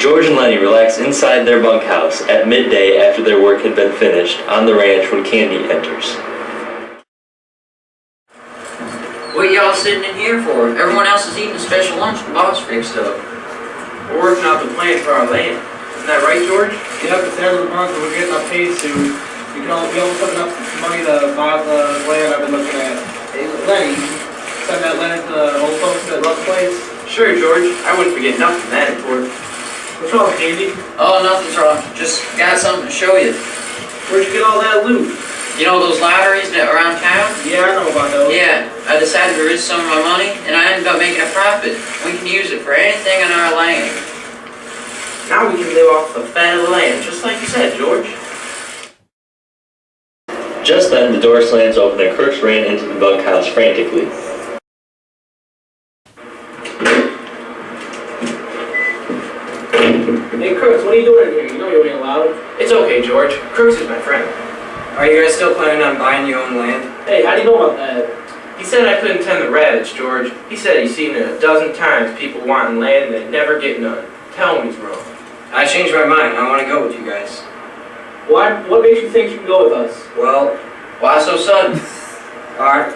George and Lenny relax inside their bunkhouse at midday after their work had been finished on the ranch when Candy enters. What y'all sitting in here for? Everyone else is eating a special lunch the boss fixed up. We're working out the plan for our land. Isn't that right, George? Yep, it's every month we're getting our paid soon. We only put enough money to buy the land I've been looking at. Hey, Lenny, send that land to the old folks at Russ Place. Sure, George. I wouldn't forget nothing that important. What's wrong, Candy? Oh, nothing's wrong. Just got something to show you. Where'd you get all that loot? You know those lotteries that around town? Yeah, I know about those. Yeah, I decided to risk some of my money, and I ended up making a profit. We can use it for anything on our land. Now we can live off the fat of the land, just like you said, George. Just then, the door slams open and Crooks ran into the bunkhouse frantically. Hey, Crooks, what are you doing in here? You know you ain't allowed. It's okay, George. Crooks is my friend. Are you guys still planning on buying your own land? Hey, how do you know about that? He said I couldn't tend the rabbits, George. He said he's seen it a dozen times, people wanting land and they never get none. Tell him he's wrong. I changed my mind. I want to go with you guys. What makes you think you can go with us? Well, Why so sudden? alright.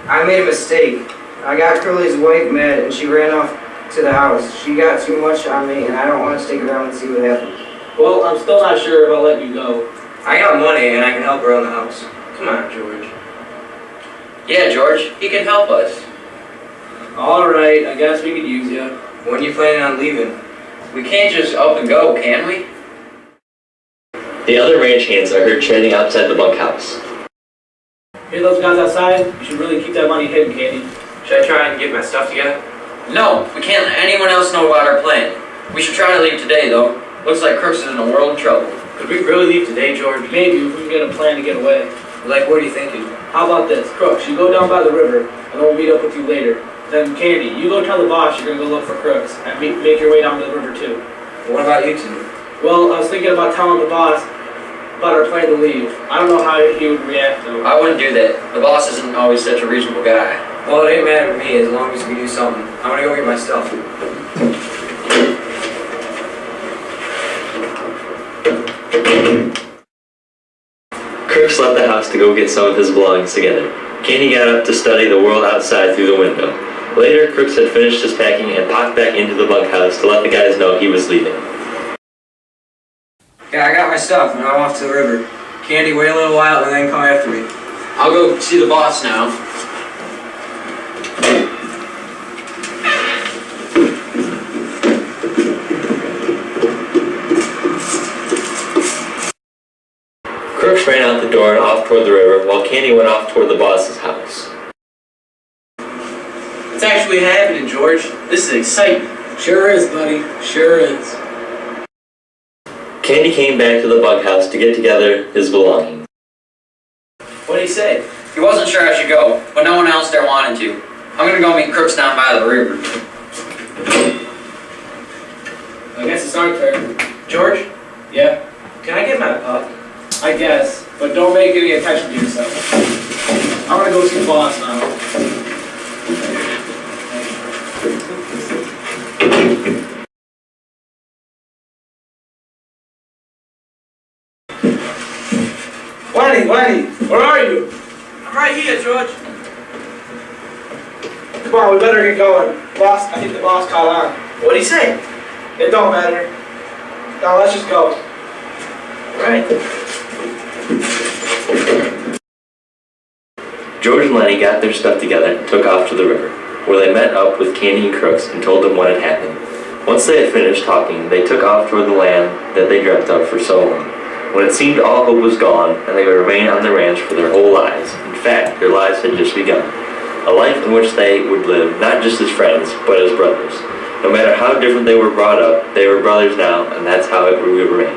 I made a mistake. I got Curly's wife mad and she ran off to the house. She got too much on me and I don't want to stick around and see what happens. Well, I'm still not sure if I'll let you go. I got money and I can help around the house. Come on, George. Yeah, George, he can help us. Alright, I guess we could use you. When you planning on leaving? We can't just up and go, can we? The other ranch hands are heard chatting outside the bunkhouse. Hear those guys outside? You should really keep that money hidden, Candy. Should I try and get my stuff together? No, we can't let anyone else know about our plan. We should try to leave today, though. Looks like Crooks is in a world of trouble. Could we really leave today, George? Maybe if we can get a plan to get away. Like, what are you thinking? How about this? Crooks, you go down by the river, and then we'll meet up with you later. Then, Candy, you go tell the boss you're gonna go look for Crooks, and make your way down to the river, too. What about you two? Well, I was thinking about telling the boss about our plan to leave. I don't know how he would react, though. I wouldn't do that. The boss isn't always such a reasonable guy. Well, it ain't matter to me as long as we do something. I'm gonna go get my stuff. Crooks left the house to go get some of his belongings together. Candy got up to study the world outside through the window. Later, Crooks had finished his packing and popped back into the bunkhouse to let the guys know he was leaving. Okay, I got my stuff and I'm off to the river. Candy, wait a little while and then come after me. I'll go see the boss now. Crooks ran out the door and off toward the river, while Candy went off toward the boss's house. It's actually happening, George. This is exciting. Sure is, buddy. Sure is. Candy came back to the bunkhouse to get together his belongings. What'd he say? He wasn't sure I should go, but no one else there wanted to. I'm gonna go meet Crooks down by the river. I guess it's our turn. George, Yeah, can I get my pup? I guess. But don't make any attention to yourself. I'm gonna go see the boss now. Lenny, where are you? I'm right here, George. Come on, we better get going. I think the boss caught on. What'd he say? It don't matter. Now let's just go. Right. George and Lenny got their stuff together and took off to the river, where they met up with Candy and Crooks and told them what had happened. Once they had finished talking, they took off toward the land that they dreamt of for so long. When it seemed all hope was gone, and they would remain on the ranch for their whole lives. In fact, their lives had just begun. A life in which they would live not just as friends, but as brothers. No matter how different they were brought up, they were brothers now, and that's how it would remain.